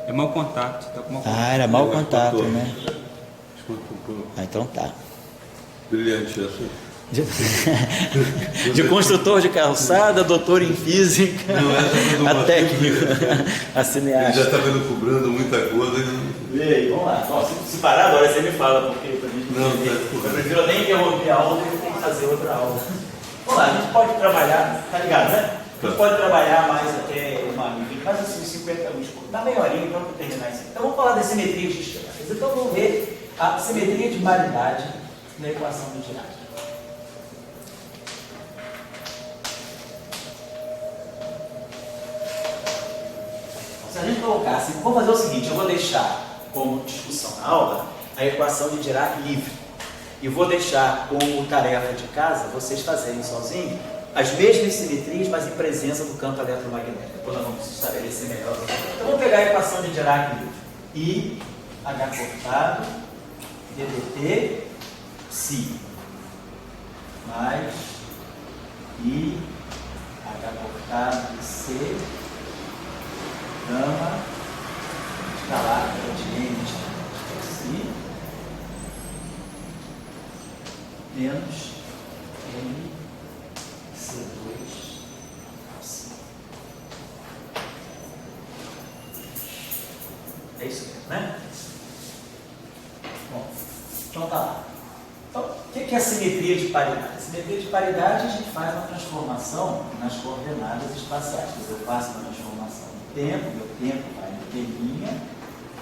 É mau contato. Tá com mau contato. Ah, era mau contato, Escutou. né? Escutou. Ah, então tá. Brilhante essa. De construtor de calçada, doutor em física, Não, essa foi do a Matheus técnico, Vieira. a Ele cineasta. já está vendo cobrando muita coisa. E aí, vamos lá. Ó, se parar agora, você me fala, porque pra gente Não, entender. tá. Eu prefiro nem interromper a aula e tem que fazer outra aula. Vamos lá, a gente pode trabalhar, tá ligado, né? A gente pode trabalhar mais até uma amiga, faz assim 50 minutos, dá meia horinha então para terminar isso. Então vamos falar da simetria de Dirac. Então vamos ver a simetria de paridade na equação do Dirac. Se a gente colocasse, vamos fazer o seguinte, eu vou deixar como discussão na aula a equação de Dirac livre. E vou deixar como tarefa de casa vocês fazerem sozinhos as mesmas simetrias, mas em presença do campo eletromagnético. Depois nós vamos estabelecer melhor. Então vamos pegar a equação de Dirac livre. I, H cortado, ddt, psi, mais I, H cortado, C, gama, escalar gradiente, psi, menos M, C2, psi. É isso mesmo, né? Bom, então tá lá. Então, o que é a simetria de paridade? A simetria de paridade a gente faz uma transformação nas coordenadas espaciais. Quer dizer, eu faço uma transformação no tempo, meu tempo vai no t',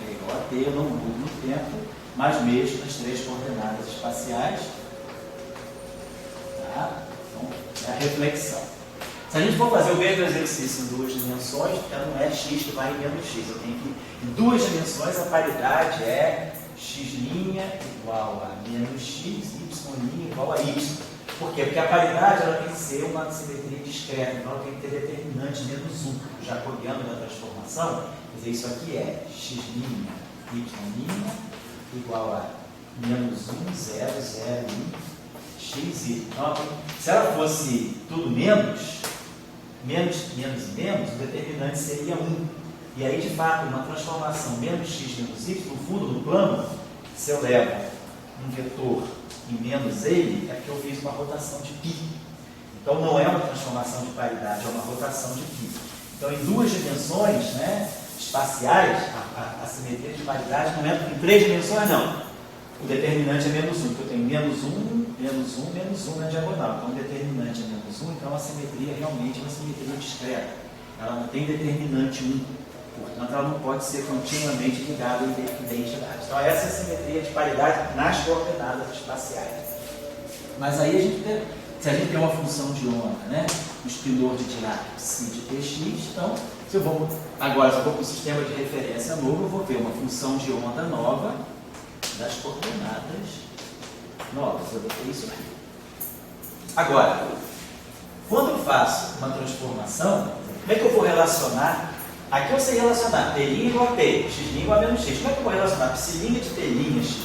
é igual a t, eu não mudo no tempo, mas mexo nas três coordenadas espaciais. Tá? Então, é a reflexão. Se a gente for fazer o mesmo exercício em duas dimensões, então não é x que vai em menos x. Eu tenho que, em duas dimensões, a paridade é x' igual a menos x, y' igual a y. Por quê? Porque a paridade ela tem que ser uma simetria discreta, então ela tem que ter determinante menos 1. O jacobiano da transformação, quer dizer, isso aqui é x', y' igual a menos 1, 0, 0, 1, x, y. Então, se ela fosse tudo menos, menos e menos, o determinante seria 1. E aí, de fato, uma transformação menos x menos y, no fundo, no plano, se eu levo um vetor em menos ele, é porque eu fiz uma rotação de π. Então, não é uma transformação de paridade, é uma rotação de π. Então, em duas dimensões, né, espaciais, a simetria de paridade não é em três dimensões, não. O determinante é menos 1, porque eu tenho menos 1, menos 1, menos 1 na diagonal. Então, o determinante é menos 1, então a simetria realmente é uma simetria discreta. Ela não tem determinante 1. Portanto, ela não pode ser continuamente ligada à identidade. Então, essa é a simetria de paridade nas coordenadas espaciais. Mas aí, se a gente tem uma função de onda, né? O espinor de Dirac, psi de tx, então, se eu vou para o sistema de referência novo, eu vou ver uma função de onda nova das coordenadas novas. Eu vou ter isso aqui. Agora, quando eu faço uma transformação, como é que eu vou relacionar? Aqui eu sei relacionar t' igual a p, x' igual a menos x. Como é que eu vou relacionar psi' de t', x'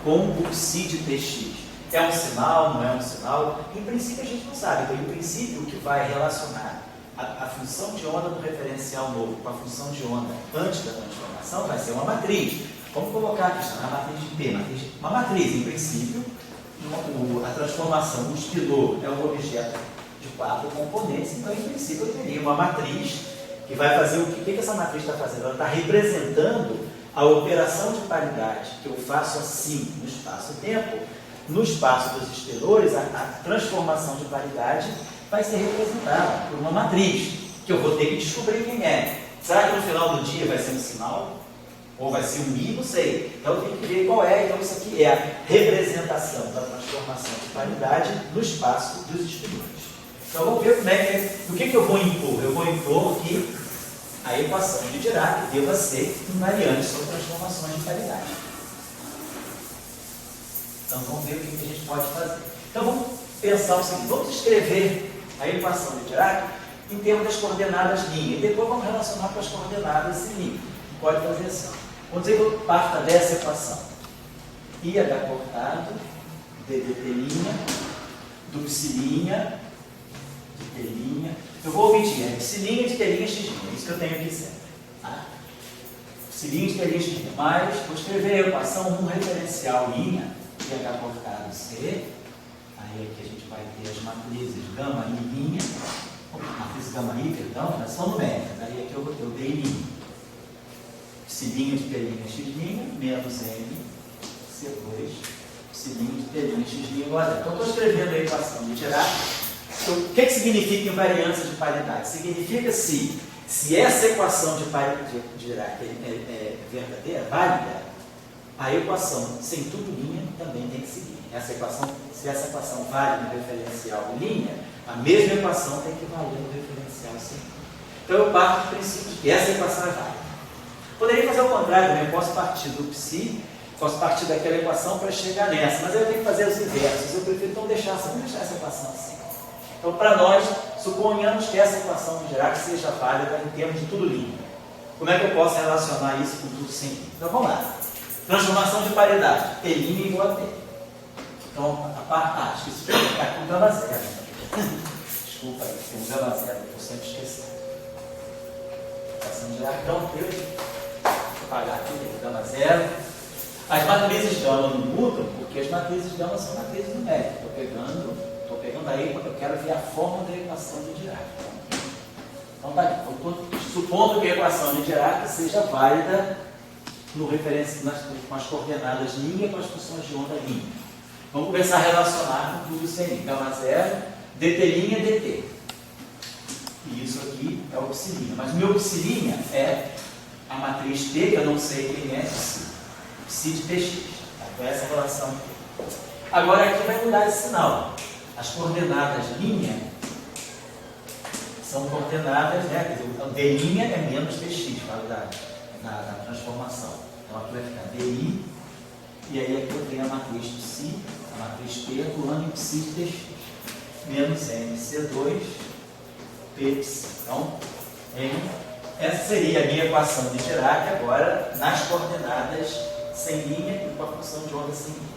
com o psi de tx? É um sinal, não é um sinal? Em princípio a gente não sabe. Então, em princípio, o que vai relacionar a função de onda do referencial novo com a função de onda antes da transformação vai ser uma matriz. Vamos colocar aqui, chamar a matriz de P. Uma matriz, em princípio, a transformação do espinor é um objeto de 4 componentes, então, em princípio, eu teria uma matriz que vai fazer o que essa matriz está fazendo? Ela está representando a operação de paridade que eu faço assim no espaço-tempo. No espaço dos espinores, a transformação de paridade vai ser representada por uma matriz, que eu vou ter que descobrir quem é. Será que no final do dia vai ser um sinal? Ou vai ser um i? Não sei. Então eu tenho que ver qual é. Então isso aqui é a representação da transformação de paridade no espaço dos espinores. Então vamos ver como o que eu vou impor. Eu vou impor que a equação de Dirac deva ser invariante sobre transformações de paridade. Então vamos ver o que a gente pode fazer. Então vamos pensar o seguinte, vamos escrever a equação de Dirac em termos das coordenadas linha. E depois vamos relacionar com as coordenadas em linha. Pode fazer assim. Vamos dizer que eu parta dessa equação. IH cortado, ddt', do psi' de t'. Eu vou omitir, psi' de t', x'. É isso que eu tenho aqui sempre. Tá? Psilinho de telinha de linha. Mas vou escrever a equação no referencial linha, GH cortado C. Aí aqui a gente vai ter as matrizes gama I linha, matriz gama I, perdão, elas são numéricas. Aí aqui eu vou ter o D linha. Psilinho de telinha x linha menos M C2 psilinho de telinha x linha igual a zero. Então eu estou escrevendo a equação de Dirac. Então, o que significa invariância de paridade? Significa se essa equação de Dirac é verdadeira, válida, a equação sem tudo linha também tem que seguir. Se essa equação vale no referencial linha, a mesma equação tem que valer no referencial sem linha. Então eu parto do princípio de que essa equação é válida. Poderia fazer o contrário também, eu posso partir do psi, posso partir daquela equação para chegar nessa, mas eu tenho que fazer os inversos. Eu prefiro então vamos deixar essa equação assim. Então, para nós, suponhamos que essa equação de Dirac seja válida em termos de tudo linha. Como é que eu posso relacionar isso com tudo sem linha? Então, vamos lá. Transformação de paridade. T' igual a T. Então, acho que isso fica aqui um gama zero. Desculpa aí, tem um gama zero, eu sempre esqueci. Equação de Dirac, então, T. Vou apagar aqui, gama zero. As matrizes gama não mudam, porque as matrizes gama são matrizes numéricas. Estou pegando aí, eu quero ver a forma da equação de Dirac. Então, tá aqui. Supondo que a equação de Dirac seja válida no com as coordenadas linha com as funções de onda linha. Vamos começar a relacionar com tudo sem linha. Gama zero, dt', dt. E isso aqui é o psilinha. Mas o meu psilinha é a matriz T, que eu não sei quem é, psi de tx. Então, essa relação aqui. Agora aqui vai mudar esse sinal. As coordenadas linha são coordenadas, né? O d' é menos dx, na transformação. Então aqui vai ficar di, e aí aqui eu tenho a matriz psi, a matriz P atuando em psi de dx, menos mc2 p psi. Então, essa seria a minha equação de Dirac agora nas coordenadas sem linha e com a função de onda sem linha.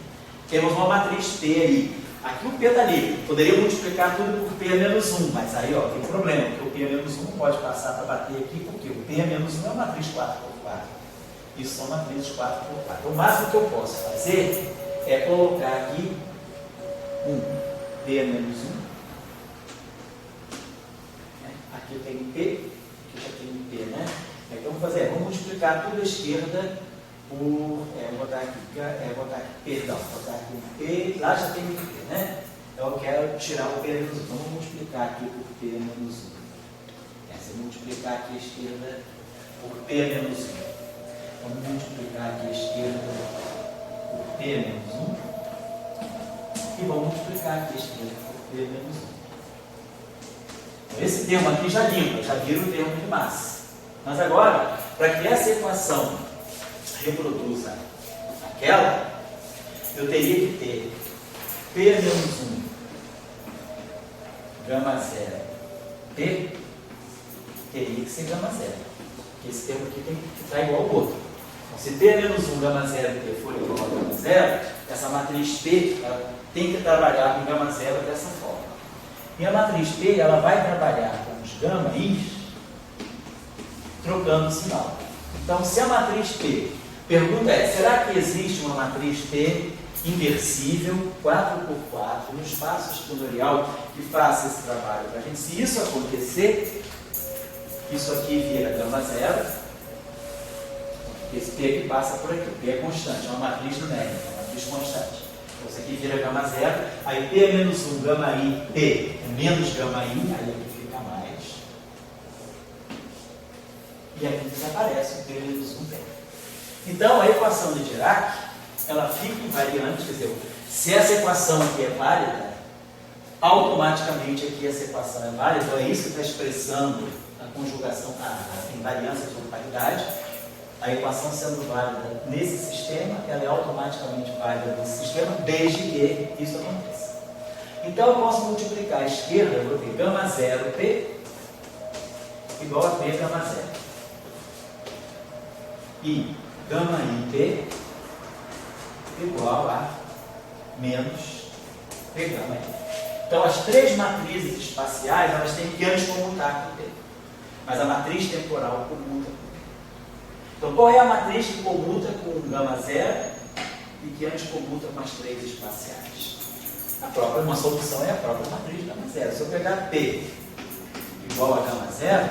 Temos uma matriz P aí. Aqui o P está livre. Poderia multiplicar tudo por P menos 1, mas aí ó, tem problema, porque o P menos 1 pode passar para bater aqui, porque o P menos 1 é uma matriz 4x4. Isso são matrizes 4x4. O máximo que eu posso fazer é colocar aqui P menos 1. Aqui eu tenho P, aqui já tenho P, né? Então vamos fazer, vamos multiplicar tudo à esquerda por, vou botar aqui P, lá já tem P, né? Então eu quero tirar o P menos 1. Então vamos multiplicar aqui por P menos 1. Se eu multiplicar aqui à esquerda por P menos 1. Vamos multiplicar aqui à esquerda por P menos 1. E vamos multiplicar aqui à esquerda por P menos 1. Então, esse termo aqui já limpa, já vira o termo de massa. Mas agora, para que essa equação reproduza aquela, eu teria que ter P menos 1 gama zero P teria que ser gama zero, porque esse termo aqui tem que estar igual ao outro. Então, se P menos 1 gama zero P for igual a gama zero, essa matriz P tem que trabalhar com gama zero dessa forma. E a matriz P ela vai trabalhar com os gama i's trocando o sinal. Então, se a matriz P, pergunta é, será que existe uma matriz P inversível, 4x4, no espaço exponencial que faça esse trabalho para a gente? Se isso acontecer, isso aqui vira gama zero, esse P aqui passa por aqui, o P é constante, é uma matriz numérica, é uma matriz constante. Então, isso aqui vira gama zero, aí P é menos 1, gama I, P é menos gama I, aí aqui fica mais. E aqui desaparece o P menos 1 P. Então, a equação de Dirac, ela fica invariante, quer dizer, se essa equação aqui é válida, automaticamente aqui essa equação é válida, então é isso que está expressando a conjugação, a invariância de paridade. A equação sendo válida nesse sistema, ela é automaticamente válida nesse sistema, desde que isso aconteça. Então, eu posso multiplicar à esquerda, eu vou ter gama zero P igual a P gama zero. E gama I P igual a menos P gama I. Então, as três matrizes espaciais, elas têm que antes comutar com P. Mas a matriz temporal comuta com P. Então, qual é a matriz que comuta com gama zero e que anticomuta com as três espaciais? Uma solução é a própria matriz de gama zero. Se eu pegar P igual a gama zero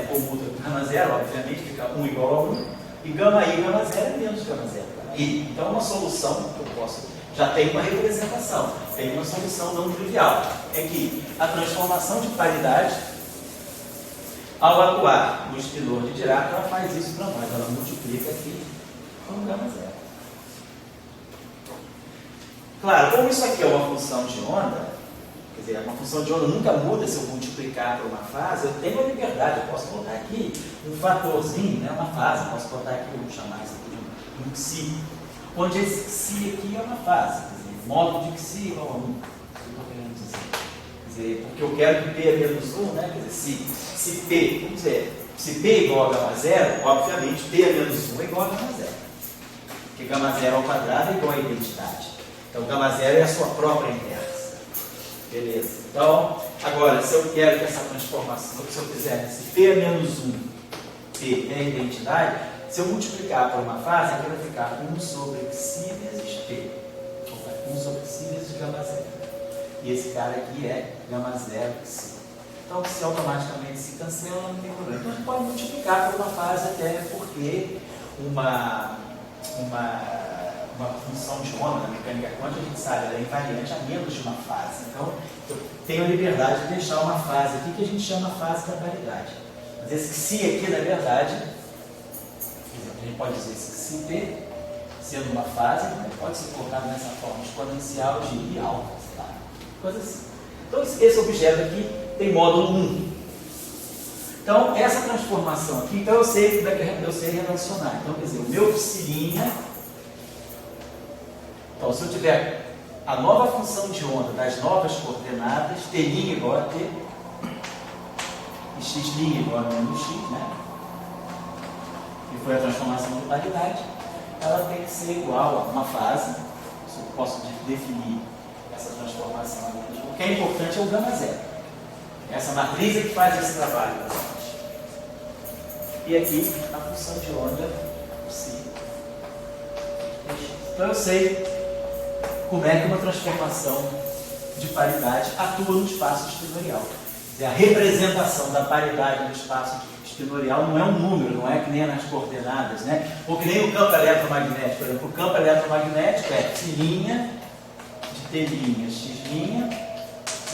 comuta com gama zero, obviamente fica 1 igual a 1, e gama I, gama zero é menos gama zero. Então, uma solução que eu posso, já tem uma representação, tem uma solução não trivial, é que a transformação de paridade, ao atuar no espinor de Dirac, ela faz isso para nós, ela multiplica aqui com gama zero. Claro, como isso aqui é uma função de onda, quer dizer, uma função de onda nunca muda se eu multiplicar por uma fase, eu tenho a liberdade, eu posso botar aqui um fatorzinho, né, uma fase, posso botar aqui, vamos chamar isso aqui de um xi, onde esse xi aqui é uma fase, quer dizer, módulo de xi igual a 1, quer dizer, porque eu quero que P é menos 1, né, quer dizer, se P, vamos dizer, se P é igual a gama zero, obviamente P é menos 1 é igual a gama zero, porque gama zero ao quadrado é igual a identidade, então gama zero é a sua própria inversa. Beleza. Então, agora, se eu quero que essa transformação, se eu fizer, se P é menos 1, P é a identidade, se eu multiplicar por uma fase, aqui vai ficar 1 sobre xi vezes P. 1 sobre xi vezes gama zero. E esse cara aqui é gama zero xi. Então, se automaticamente se cancela, não tem problema. Então, a gente pode multiplicar por uma fase, até porque uma função de onda na mecânica quântica, a gente sabe, ela é invariante a menos de uma fase. Então, eu tenho a liberdade de deixar uma fase aqui que a gente chama fase da paridade. Mas esse xi aqui, na verdade, a gente pode dizer esse xi P, sendo uma fase, pode ser colocado nessa forma exponencial de I alfa, sei lá, coisa assim. Então, esse objeto aqui tem módulo 1. Então, essa transformação aqui, então eu sei relacionar. Então, quer dizer, o meu psi', então, se eu tiver a nova função de onda das novas coordenadas, T' igual a T, e X' igual a menos X, né? Que foi a transformação de paridade, ela tem que ser igual a uma fase. Eu posso definir essa transformação. O que é importante é o gama zero. Essa matriz é que faz esse trabalho para nós. E aqui, a função de onda, psi. Então, eu sei como é que uma transformação de paridade atua no espaço espinorial. A representação da paridade no espaço espinorial não é um número, não é que nem nas coordenadas, né? Ou que nem o campo eletromagnético. Por exemplo, o campo eletromagnético é psi' de T', X'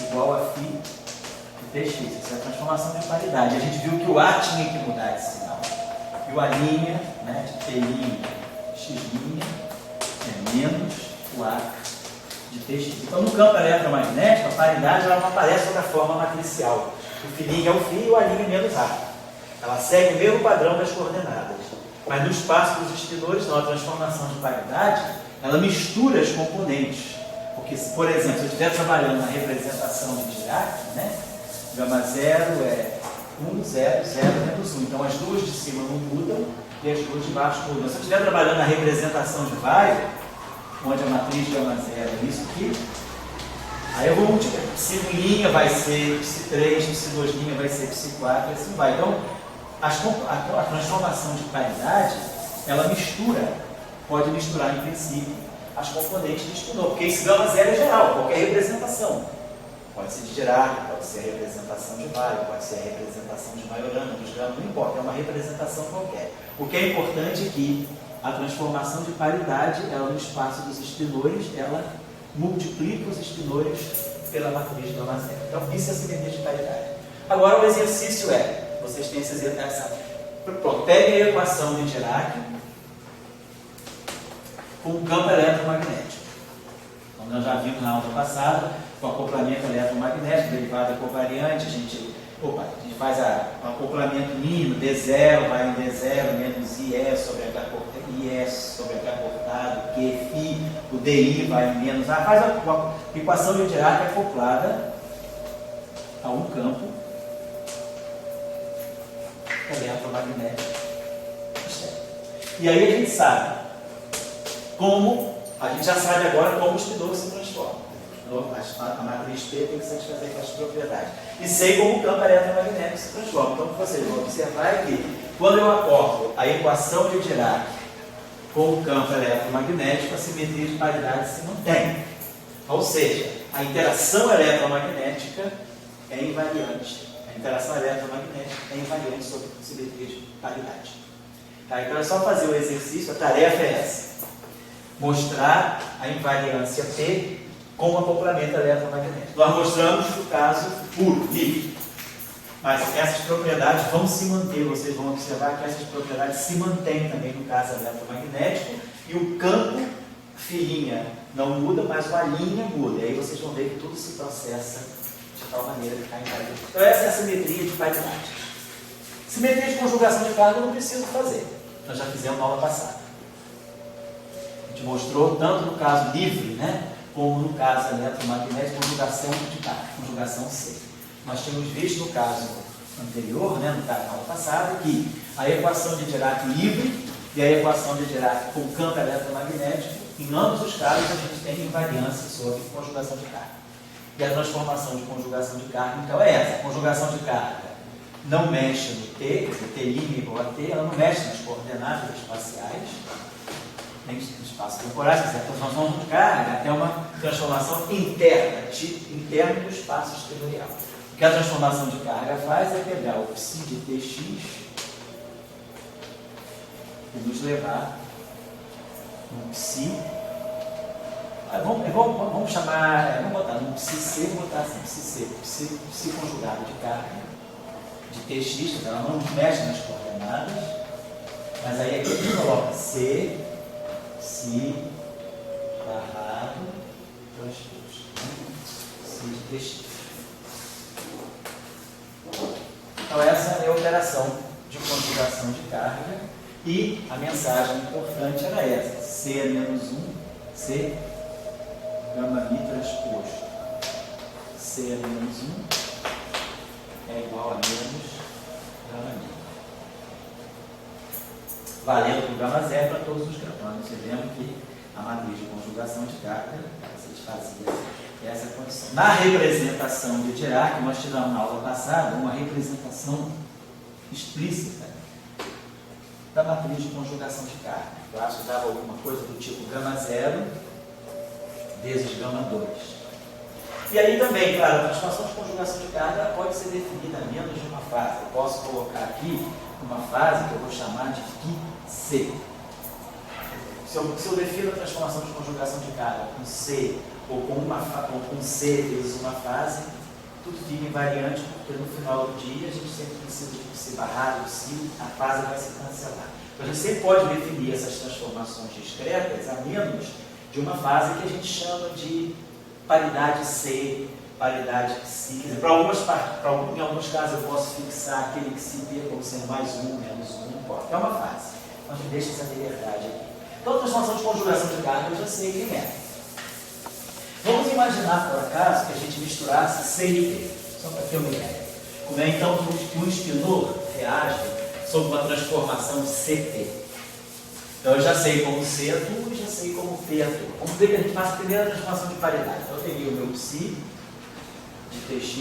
igual a φ de Tx. Isso é a transformação de paridade. A gente viu que o A tinha que mudar esse sinal. E o A', né, de T', X' é menos o A de Tx. Então, no campo eletromagnético, a paridade ela não aparece sob a forma matricial. O φ' é o φ e o A' é menos A. Ela segue o mesmo padrão das coordenadas. Mas no espaço dos espinores, não, a transformação de paridade, ela mistura as componentes. Porque, por exemplo, se eu estiver trabalhando na representação de Dirac, né, gama zero é 1, 0, 0 menos 1. Então, as duas de cima não mudam e as duas de baixo mudam. Se eu estiver trabalhando na representação de Weyl, onde a matriz de gama zero é isso aqui, aí eu vou multiplicar. Psi' vai ser psi', psi', vai ser psi', e assim vai. Então, a transformação de paridade, ela mistura, pode misturar em princípio as componentes do espinor, porque esse gama zero é geral, qualquer representação. Pode ser de Dirac, pode ser a representação de Weyl, pode ser a representação de Majorana, dos gamas, não importa, é uma representação qualquer. O que é importante é que a transformação de paridade, ela no espaço dos espinores, ela multiplica os espinores pela matriz de gama zero. Então, isso é a simetria de paridade. Agora, o exercício é, vocês têm essa... Pronto, peguem a equação de Dirac com o campo eletromagnético. Então, nós já vimos na aula passada, com acoplamento eletromagnético, derivada covariante, a gente faz o acoplamento mínimo, D0 vai em D0, menos IE sobre H cortado, Q, o DI vai em menos A, faz a equação de Dirac acoplada a um campo eletromagnético. E aí a gente sabe como, a gente já sabe agora como o espinor se transforma. A matriz P tem que satisfazer com as propriedades. E sei como o campo eletromagnético se transforma. Então, vocês vão observar que Quando eu acordo a equação de Dirac com o campo eletromagnético, a simetria de paridade se mantém. Ou seja, a interação eletromagnética é invariante. A interação eletromagnética é invariante sobre a simetria de paridade. Tá? Então é só fazer o exercício, a tarefa é essa. Mostrar a invariância P com o acoplamento eletromagnético. Nós mostramos o caso puro, livre. Mas essas propriedades vão se manter, vocês vão observar que essas propriedades se mantêm também no caso eletromagnético, e o campo, filhinha, não muda, mas a linha muda. E aí vocês vão ver que tudo se processa de tal maneira que está invariante. Então essa é a simetria de paridade. Simetria de conjugação de carga eu não preciso fazer. Nós já fizemos na aula passada. A gente mostrou tanto no caso livre, né, como no caso eletromagnético, conjugação de carga, conjugação C. Nós tínhamos visto no caso anterior, né, no caso da aula passada, que a equação de Dirac livre e a equação de Dirac com campo eletromagnético, em ambos os casos a gente tem invariância sobre conjugação de carga. E a transformação de conjugação de carga, então, é essa. A conjugação de carga não mexe no T, quer dizer, T' igual a T, ela não mexe nas coordenadas espaciais, nem no espaço temporal, quer dizer, a transformação de carga é uma transformação interna, interna do espaço exterior. O que a transformação de carga faz é pegar o psi de Tx e nos levar um psi. Vamos chamar, vamos botar um psi C, vou botar assim, psi conjugado de carga de Tx, ela não mexe nas coordenadas, mas aí aqui a gente coloca C, psi, barrado, transpus, psi de Tx. Então essa é a operação de conjugação de carga e a mensagem importante era essa, C é menos 1, C, gama mi transposto, C é menos 1 é igual a menos gama mi. Valendo para o gama zero para todos os gramas. Nós vemos que a matriz de conjugação de carga satisfazia essa condição. Na representação de Dirac, nós tivemos na aula passada uma representação explícita da matriz de conjugação de carga. Eu acho que dava alguma coisa do tipo gama 0 vezes gama 2. E aí também, claro, a transformação de conjugação de carga pode ser definida a menos de uma fase. Eu posso colocar aqui uma fase que eu vou chamar de φ C. Se eu defino a transformação de conjugação de carga com C ou com C vezes uma fase, tudo fica invariante, porque no final do dia a gente sempre precisa de C barrado, C, a fase vai se cancelar. Então a gente sempre pode definir essas transformações discretas a menos de uma fase que a gente chama de paridade C, paridade psi. Em alguns casos eu posso fixar aquele psi P como sendo mais 1, menos 1, não importa. É uma fase. Então a gente deixa essa liberdade aqui. Então a transformação de conjugação de carga eu já sei quem é. Vamos imaginar, por acaso, que a gente misturasse C e P, só para ter uma ideia. Como é então que um espinor reage sob uma transformação de CP? Então eu já sei como C atua e já sei como P atua. Vamos ver que a gente faz a primeira transformação de paridade. Então eu peguei o meu psi de Tx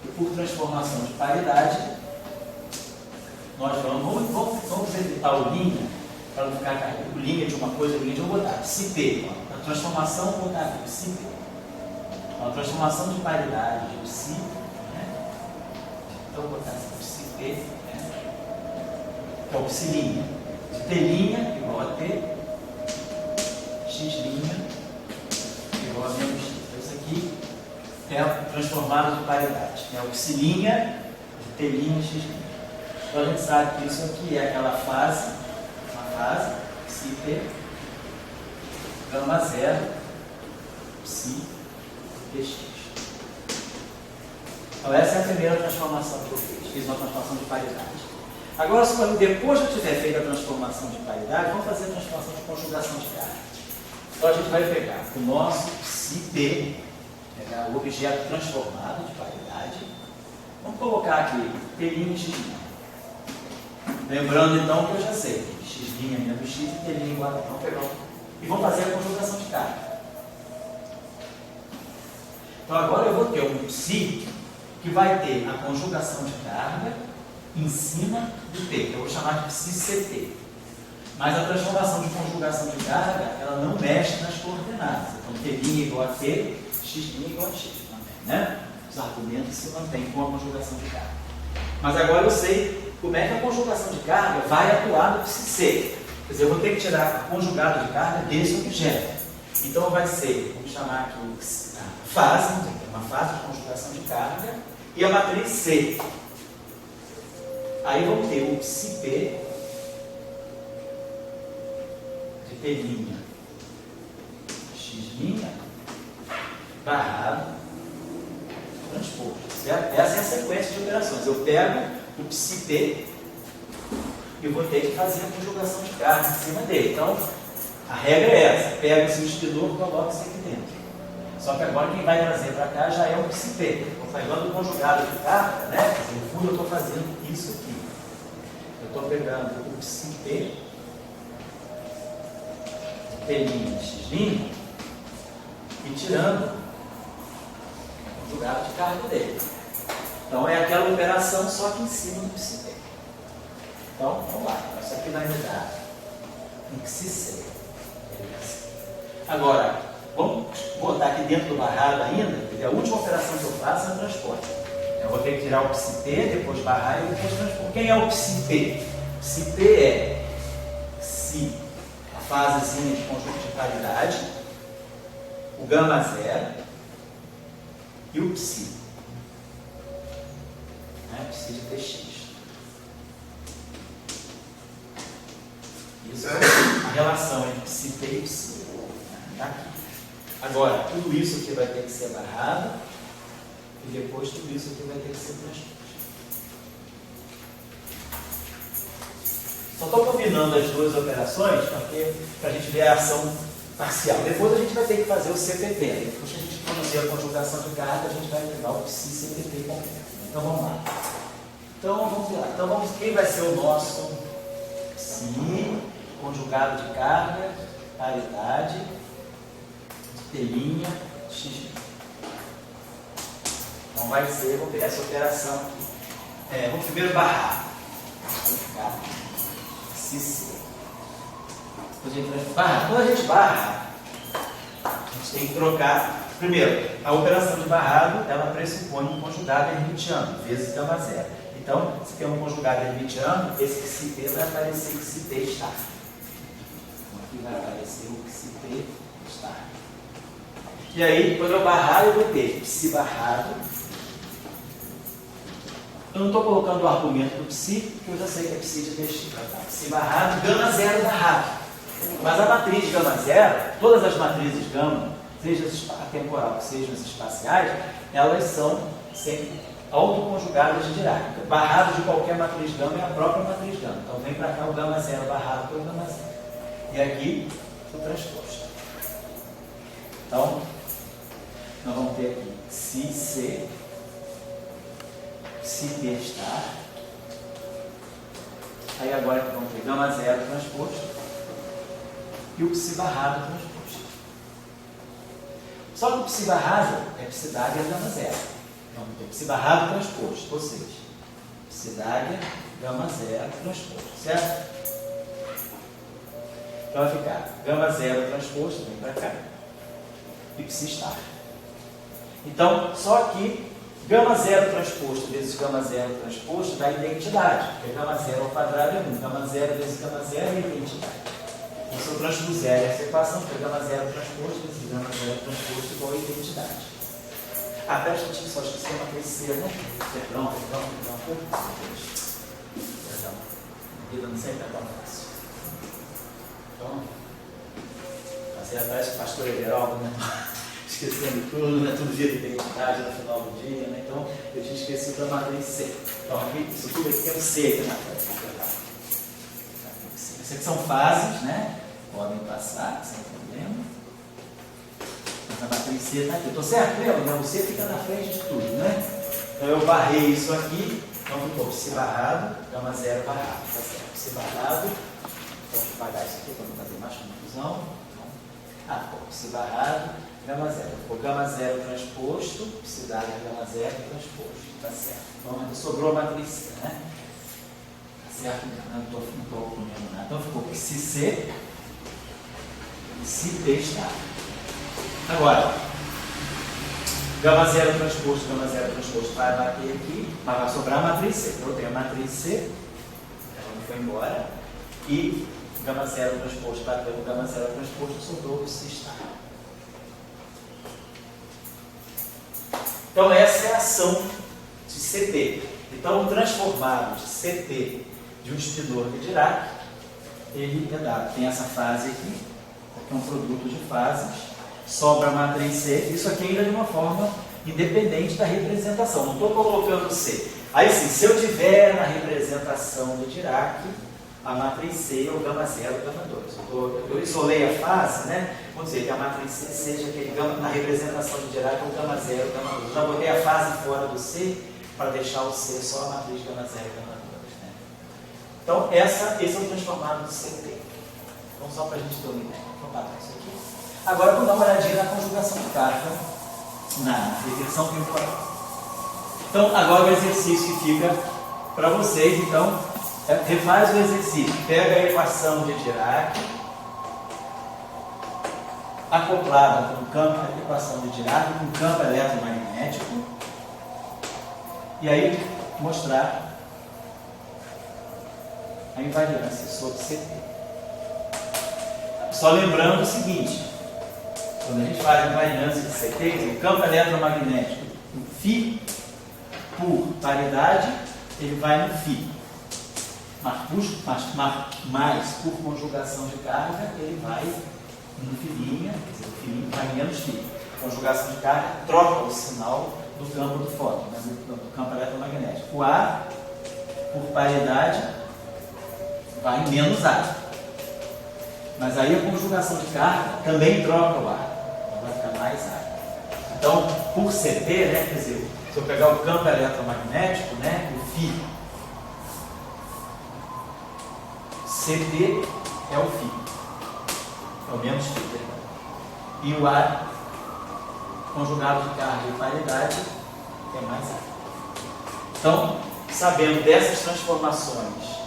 e por transformação de paridade nós vamos evitar o linha para não ficar carregando linha de uma coisa, linha de outra. Vou botar psi P. A transformação vou botar aqui psi P. A transformação de paridade de psi, né? Então vou botar assim, psi P, né? Que é o psi linha. De T' igual a T, x' igual a menos x. Então isso aqui é transformado de paridade. É o psi linha de T', x'. Então a gente sabe que isso aqui é aquela fase, psi P, gama 0, psi Tx. Então essa é a primeira transformação que eu fiz uma transformação de paridade. Agora, depois de eu tiver feito a transformação de paridade, vamos fazer a transformação de conjugação de carga. Então a gente vai pegar o nosso psi P, pegar o objeto transformado de paridade, vamos colocar aqui T' e x'. Lembrando então que eu já sei que x' menos x e T' igual a T. Então pegamos e vamos fazer a conjugação de carga. Então agora eu vou ter um psi que vai ter a conjugação de carga em cima do T, que eu vou chamar de psi-CT. Mas a transformação de conjugação de carga, ela não mexe nas coordenadas. Então, T' igual a T, X' igual a X também, né? Os argumentos se mantêm com a conjugação de carga. Mas agora eu sei como é que a conjugação de carga vai atuar no psi-C. Quer dizer, eu vou ter que tirar a conjugada de carga desse objeto. Então, vai ser, vamos chamar aqui a fase, vamos dizer, uma fase de conjugação de carga, e a matriz C. Aí vamos ter o psi-P de T', X' barrado transposto, certo? Essa é a sequência de operações. Eu pego o psi-P e vou ter que fazer a conjugação de carga em cima dele. Então, a regra é essa: pega esse substituidor e coloca isso aqui dentro. Só que agora quem vai trazer para cá já é o psi-P. Estou fazendo conjugado de carga, né? No fundo eu estou fazendo isso aqui. Eu estou pegando o psi-P de X' e tirando o conjugado de carga dele. Então é aquela operação só que em cima do psi-P. Então, vamos lá. Isso aqui vai me dar um psi-C. Agora, vamos botar aqui dentro do barrado ainda, porque a última operação que eu faço é o transporte. Eu vou ter que tirar o psi-P, depois barrar e depois transporte. Quem é o psi-P? Psi-P é psi, a fasezinha de conjunto de paridade, o gama zero e o psi. Psi de Tx. Isso é a relação entre psi-P e psi. Está aqui. Agora, tudo isso aqui vai ter que ser barrado e depois tudo isso aqui vai ter que ser transposto. Só estou combinando as duas operações para a gente ver a ação parcial. Depois a gente vai ter que fazer o CPP. Depois que a gente produzir a conjugação de carga, a gente vai pegar o psi-CPP completo. Então vamos lá. Então vamos lá. Então quem vai ser o nosso psi, conjugado de carga, paridade, T', X'. Então vai ser, vou pegar essa operação aqui. Vamos primeiro barrar. psi-C. Quando a gente barra, a gente tem que trocar. Primeiro, a operação de barrado, ela pressupõe um conjugado hermitiano, vezes gama zero. Então, se tem um conjugado hermitiano, esse psi-P vai aparecer o psi-P estar. Então, aqui vai aparecer o psi-P estar. E aí, quando eu barrar, eu vou ter psi barrado. Eu não estou colocando o argumento do psi, porque eu já sei que é psi de Tx. Psi barrado, gama zero barrado. Mas a matriz gama zero, todas as matrizes gama, seja atemporal, sejam as espaciais, elas são sempre autoconjugadas de Dirac. Barrado de qualquer matriz gama é a própria matriz gama. Então vem para cá o gama zero barrado pelo gama zero. E aqui o transposto. Então, nós vamos ter aqui psi-C, psi-P estar. Aí agora que vamos ter gama zero transposto e o psi barrado transposto. Só que o psi barrado é psi dagger gama zero. Vamos ter psi barrado transposto, ou seja, psi dagger gama zero transposto, certo? Então vai ficar gama zero transposto, vem para cá, e psi estar. Então, só que gama zero transposto vezes gama zero transposto dá identidade, porque gama zero ao quadrado é 1, gama zero vezes gama zero é identidade. Então, se eu transpuser essa equação, fica gama zero transposto vezes gama zero transposto igual a identidade. Presta atenção, só esqueci uma coisa C, né? Perdão. A vida não sempre é tão fácil. Então, você parece o pastor Everaldo, né? Esquecendo tudo, né? Tudo dia de identidade no final do dia, né? Então, eu tinha esquecido da matriz C. Então, aqui, isso tudo aqui é o C aqui na frente. Isso aqui são fases, né? Podem passar sem problema. Mas a matriz C está aqui. Eu estou certo, lembra? O C fica na frente de tudo, né? Então, eu barrei isso aqui. Então, ficou psi barrado, gama zero barrado. Tá certo? Psi barrado. Então, vou apagar isso aqui para não fazer mais confusão. Ficou psi barrado, gama zero. Ficou gama zero transposto, psi dagger gama zero transposto. Tá certo. Então, sobrou a matriz C, né? certo? Não estou comendo nada. Então ficou que se C, se T está. Agora, gama zero transposto vai bater aqui, mas vai sobrar a matriz C. Então eu tenho a matriz C, ela não foi embora, e gama zero transposto bateu com gama zero transposto, sobrou o se está. Então essa é a ação de CT. Então o transformado de CT de um espinor de Dirac, ele é dado. Tem essa fase aqui, que é um produto de fases, sobra a matriz C, isso aqui ainda de uma forma independente da representação, não estou colocando C. Aí sim, se eu tiver na representação de Dirac, a matriz C é o gama 0, gama 2. Eu isolei a fase, né? Vamos dizer que a matriz C seja aquele gama, na representação de Dirac, o gama 0, gama 2. Já botei a fase fora do C para deixar o C só a matriz gama 0, gama 2. Né? Então, esse é o transformado do CT. Então, só para a gente ter uma ideia. Vamos parar isso aqui. Agora, vamos dar uma olhadinha na conjugação de carga, na reversão temporal. Então, agora o exercício que fica para vocês, então, refaz o exercício. Pega a equação de Dirac, acoplada com o campo, a equação de Dirac, com o campo eletromagnético, e aí mostrar a invariância sobre CT. Só lembrando o seguinte, quando a gente faz a invariância de CT, o campo eletromagnético, o φ, por paridade, ele vai no φ. Mas por conjugação de carga, ele vai no filinha, quer dizer, o filinho vai menos φ. Conjugação de carga troca o sinal do campo do fóton, né, do campo eletromagnético. O A, por paridade, vai em menos A. Mas aí a conjugação de carga também troca o A, vai ficar mais A. Então, por CT, né, quer dizer, se eu pegar o campo eletromagnético, né, o φ, CT é o φ, é o menos φ, e o A, conjugado de carga e paridade, é mais A. Então, sabendo dessas transformações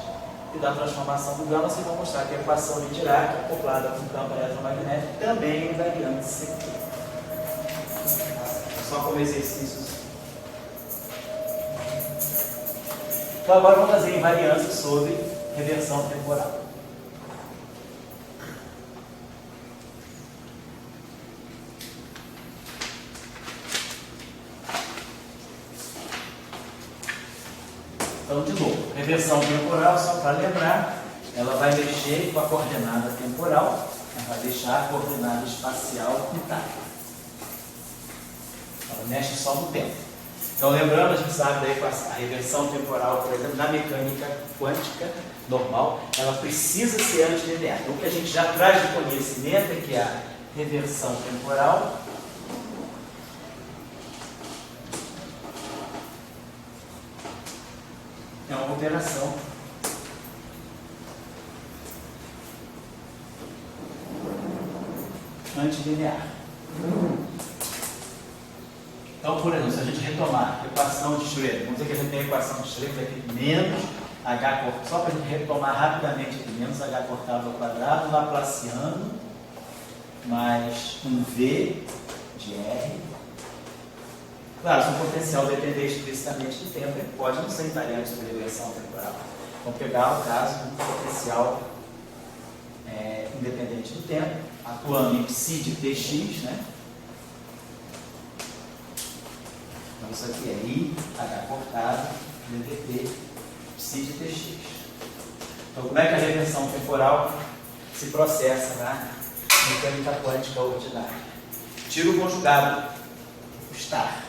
e da transformação do gama, vocês vão mostrar que a equação de Dirac, acoplada com o campo eletromagnético, também é invariante CT. Só como exercícios. Então agora vamos fazer invariância sobre reversão temporal. Então, de novo, reversão temporal, só para lembrar, ela vai mexer com a coordenada temporal, ela vai deixar a coordenada espacial intacta. Ela mexe só no tempo. Então, lembrando, a gente sabe da equação, a reversão temporal, por exemplo, na mecânica quântica normal, ela precisa ser antilinear. Então, o que a gente já traz de conhecimento é que a reversão temporal é uma operação antilinear. Então, por exemplo, se a gente retomar a equação de Schrödinger, vamos dizer que a gente tem a equação de Schrödinger aqui, menos h cortado, só para a gente retomar rapidamente aqui, menos h cortado ao quadrado, laplaciano, mais um v de r. Claro, se o potencial depender explicitamente do tempo, ele pode não ser invariante sobre a reversão temporal. Vamos pegar o caso de um potencial independente do tempo, atuando em psi de tx, né? Então isso aqui é I, H cortado, ddt, psi de tx. Então como é que a reversão temporal se processa na mecânica quântica ordinária? Tiro o conjugado, o estar.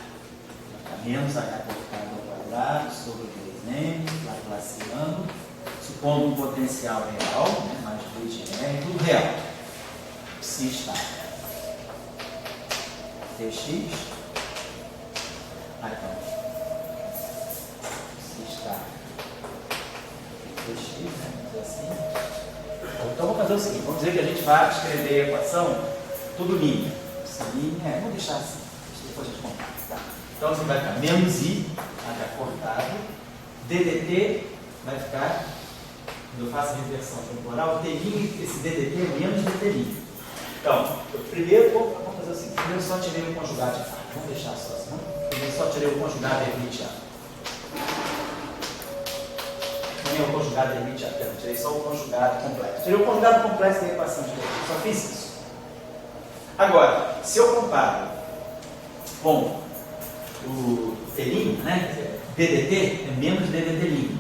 Menos h cortado ao quadrado sobre 2m, laplaciano, supondo um potencial real, né, mais v de r, tudo real. Psi está tx, então, psi está tx, né, vamos dizer assim. Então vamos fazer o seguinte, vamos dizer que a gente vai escrever a equação tudo linha. Vamos deixar assim, depois a gente compara. Tá? Então você vai ficar menos I, H cortado, ddt vai ficar quando eu faço reversão temporal, esse DDT é menos DT'. Então, primeiro, vamos fazer assim, primeiro só tirei o conjugado de fato, vamos deixar só assim, não? Primeiro só tirei o conjugado hermitiano. Não é o conjugado hermitiano, tirei só o conjugado complexo. Tirei o conjugado complexo da equação de Cauchy, só fiz isso. Agora, se eu comparo com o telinho, né, DDT é menos DDT'.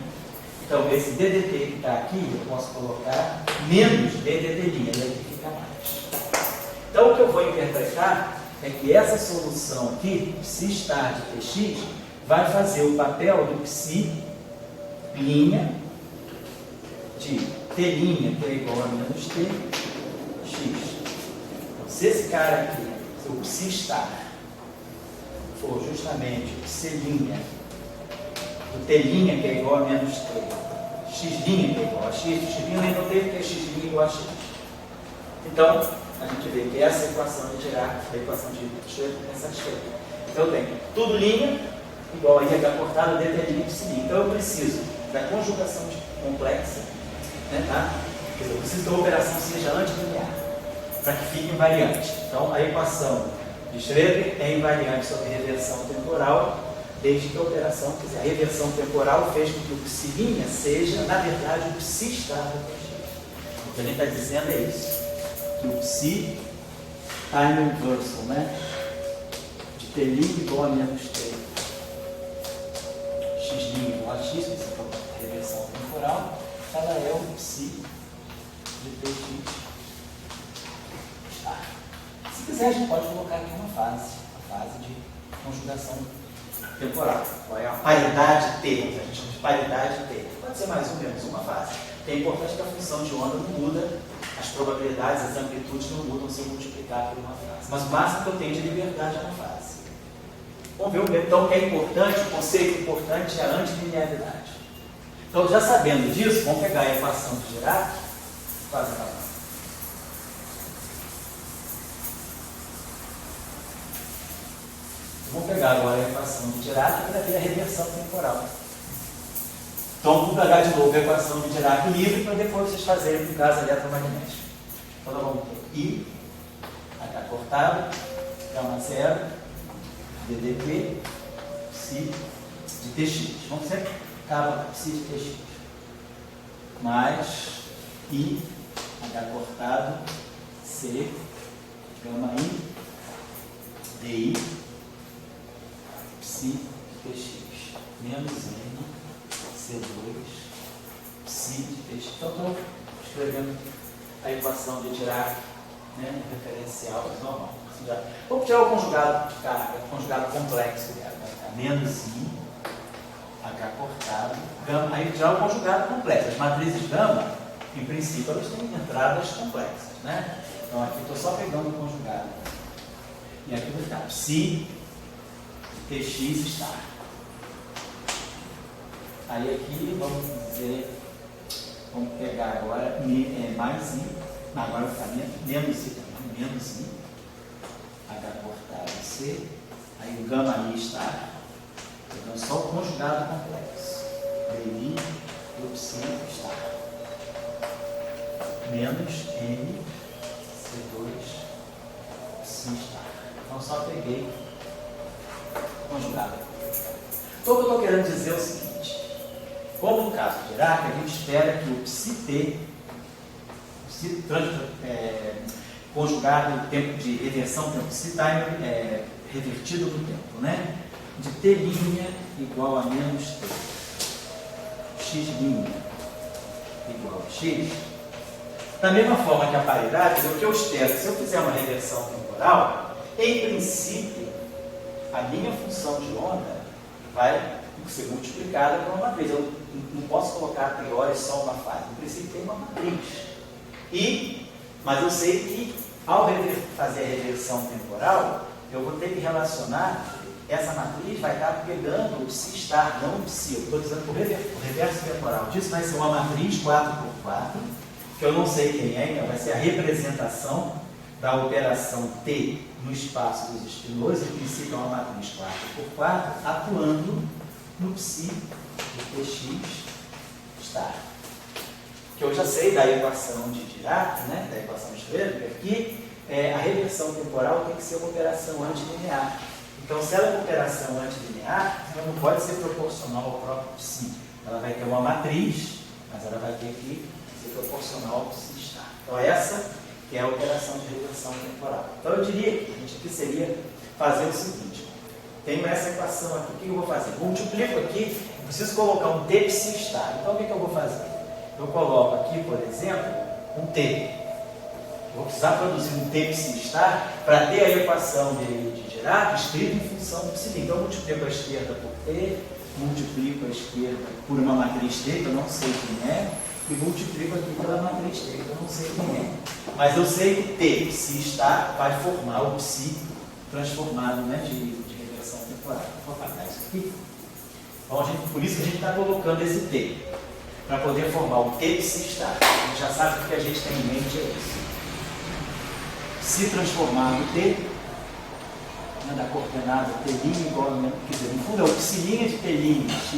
Então, esse DDT que está aqui, eu posso colocar menos DDT', e aí fica mais. Então, o que eu vou interpretar é que essa solução aqui, psi estar de Tx, vai fazer o papel do psi linha de T', que é igual a menos T, x. Então, se esse cara aqui, se o psi estar for justamente o psi linha, o T', que é igual a menos T, x' que é igual a x, x' eu nem notei porque x' igual a x. Então, a gente vê que essa equação de Dirac, a equação de Schrödinger é satisfeita. Então, eu tenho tudo linha igual a IH cortado DT' psi. Então, eu preciso da conjugação complexa, né, tá? Quer dizer, eu preciso que a operação seja antilinear, para que fique invariante. Então, a equação de Schrödinger é invariante sobre reversão temporal, desde que a operação, quer dizer, a reversão temporal fez com que o psi' seja, na verdade, o psi estar do Tx. O que a gente está dizendo é isso, que o psi time inversal, né, de T' igual a menos T, x' igual a x, que é a reversão temporal, ela é o psi de Tx estar. Se quiser, a gente pode colocar aqui uma fase, a fase de conjugação temporal. Qual é a paridade T? A gente chama de paridade T. Pode ser mais ou menos uma fase. É importante que a função de onda não muda, as probabilidades, as amplitudes não mudam se eu multiplicar por uma fase. Mas o máximo que eu tenho de liberdade é uma fase. Vamos ver então o que é importante, o conceito importante é a antilinearidade. Então, já sabendo disso, vamos pegar a equação de Dirac, quase acabando. Vamos pegar agora a equação de Dirac para ver a reversão temporal. Então, vamos pegar de novo a equação de Dirac livre para depois vocês fazerem com o caso eletromagnético. Então, nós vamos ter I, H cortado, gama zero, DDT, psi de Tx. Vamos sempre acaba psi de Tx. Mais I, H cortado, C, gama I, DI, psi de Tx, menos N, C2, psi de Tx. Então, estou escrevendo a equação de Dirac, né, referencial normal. Vou tirar o conjugado de carga, o conjugado complexo dela. Vai ficar menos I, H cortado, gama. Aí tirar o conjugado complexo. As matrizes gama, em princípio, elas têm entradas complexas, né? Então, aqui estou só pegando o conjugado. E aqui vai ficar psi Tx estar. Aí aqui vamos dizer, vamos pegar agora mais I, agora vai ficar menos I também, menos I, H cortado C, aí o gama I estar, então só o conjugado complexo, DI do psi estar, menos N, C2, psi estar. Então só peguei conjugado. Então, o que eu estou querendo dizer é o seguinte: como no caso de Dirac, a gente espera que o psi-T, conjugado no tempo de reversão, tempo psi-time revertido no tempo, né? De T' igual a menos T, x' igual a x. Da mesma forma que a paridade, o que eu espero, se eu fizer uma reversão temporal, em princípio, a minha função de onda vai ser multiplicada por uma matriz. Eu não posso colocar a priori só uma fase. No princípio tem uma matriz. Mas eu sei que ao fazer a reversão temporal, eu vou ter que relacionar, essa matriz vai estar pegando o psi estar, não o psi. Eu estou dizendo que o reverso temporal disso vai ser uma matriz 4x4, que eu não sei quem é, então vai ser a representação da operação T no espaço dos espinões. Em princípio é uma matriz 4x4, atuando no psi de Tx estar. eu já sei da equação de Dirac, né, da equação de Schrödinger, que a reversão temporal tem que ser uma operação antilinear. Então, se ela é uma operação antilinear, ela não pode ser proporcional ao próprio psi. Ela vai ter uma matriz, mas ela vai ter que ser proporcional ao psi estar. Então, essa que é a operação de reversão temporal. Então, eu diria que a gente aqui seria fazer o seguinte: tenho essa equação aqui, o que eu vou fazer? Multiplico aqui, eu preciso colocar um t psi estar. Então, o que eu vou fazer? Eu coloco aqui, por exemplo, um t. Vou precisar produzir um t psi estar para ter a equação de Dirac escrita em função do psi. Então, eu multiplico a esquerda por t, multiplico a esquerda por uma matriz t, que eu não sei quem é, e multiplico aqui pela matriz t, que eu não sei quem é. Mas eu sei que t psi estar vai formar o psi transformado, né, de reversão temporal. Vou apagar isso aqui. Então, por isso que a gente está colocando esse t, para poder formar o t psi estar. A gente já sabe que o que a gente tem em mente é isso. Psi transformado t, né, da coordenada t' igual a, quer dizer, no fundo é o psi' de t' x',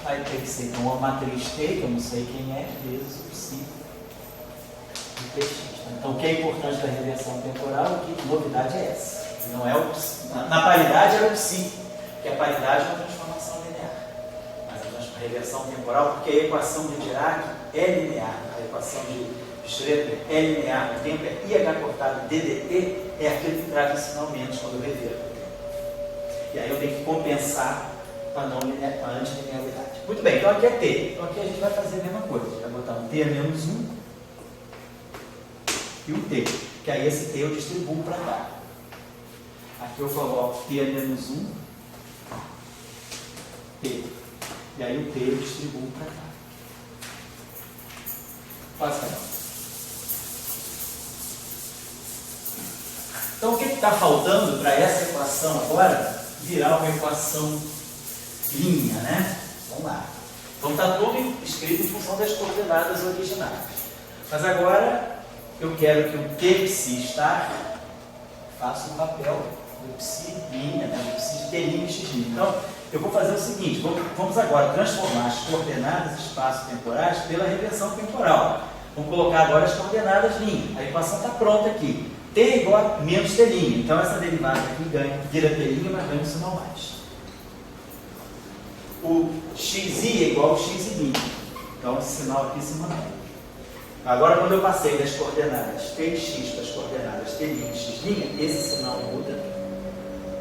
aí tem que ser então uma matriz t, que eu não sei quem é, vezes o psi de tx. Então, o que é importante da reversão temporal, que novidade é essa? Não é o psi. Na paridade era o psi, porque a paridade é uma transformação linear. Mas a reversão temporal, porque a equação de Dirac é linear, a equação de Schrödinger é linear, o tempo é IH cortado ddt, é aquele que traz o sinal menos quando eu reverto o tempo. E aí eu tenho que compensar para a antilinearidade. Muito bem, então aqui é t. Então aqui a gente vai fazer a mesma coisa. A gente vai botar um t a menos 1 e um t. Que aí esse t eu distribuo para cá. Aqui eu coloco t a menos 1, t. E aí o t eu distribuo para cá. Basicamente. Então, o que está faltando para essa equação agora virar uma equação linha, né? Vamos lá. Então, está tudo escrito em função das coordenadas originais. Mas agora, eu quero que o t psi estar faça o papel do psi linha, né? Do psi de t' e x'. Então, eu vou fazer o seguinte, vamos agora transformar as coordenadas espaço-temporais pela reversão temporal. Vamos colocar agora as coordenadas linha. A equação está pronta aqui. T igual a menos t'. Então, essa derivada aqui vira t', mas ganha um sinal mais. O xi é igual ao xi'. Então, esse sinal aqui se mantém. Agora, quando eu passei das coordenadas t e x para as coordenadas t' e x', esse sinal muda,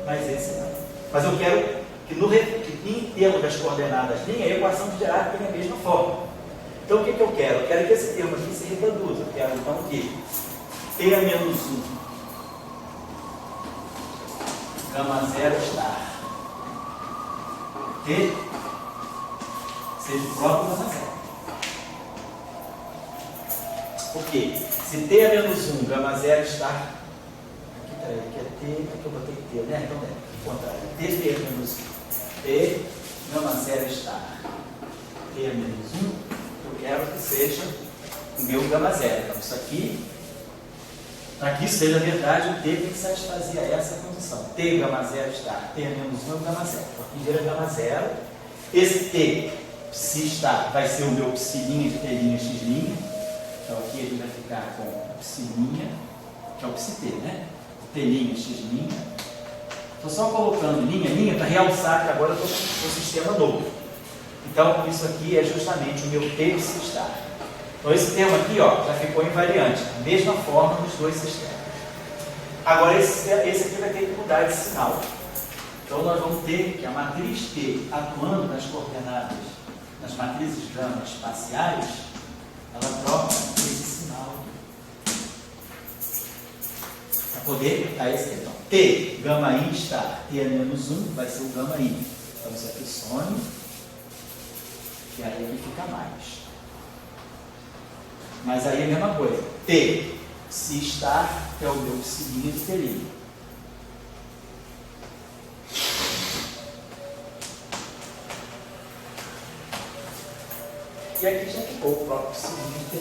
mas esse não. Mas eu quero que em termos das coordenadas linha, a equação de Dirac tenha a mesma forma. Então, o que eu quero? Eu quero que esse termo aqui se reproduza. Eu quero, então, que t a menos 1, gama 0 estar, t seja o próprio gama 0. Por quê? Se t a menos 1, gama 0 estar, aqui é t, aqui eu botei t, né? Então, é o contrário. T a menos 1, t, gama 0 estar, t a menos 1, eu quero que seja o meu gama 0. Então, isso aqui, para que isso seja verdade, o t tem que satisfazer a essa condição. T gama 0 estar, t a menos 1 é o gama 0. Então, aqui vira gama 0. Esse t psi estar vai ser o meu psi' de t' e x'. Então, aqui ele vai ficar com o psi', que é o psi t, né? T' e x'. Estou só colocando linha para realçar que agora eu estou com um sistema novo. Então, isso aqui é justamente o meu t psi estar. Então, esse termo aqui ó, já ficou invariante, a mesma forma dos dois sistemas. Agora, esse aqui vai ter que mudar de sinal. Então, nós vamos ter que a matriz T, atuando nas coordenadas, nas matrizes gama espaciais, ela troca esse sinal para poder dar esse termo. T, gama I estar, T a menos 1, vai ser o gama I. Então, isso aqui some, e aí aqui fica mais. Mas aí é a mesma coisa. T, psi estar, que é o meu psi' de t'. E aqui já ficou o próprio psi' de t'.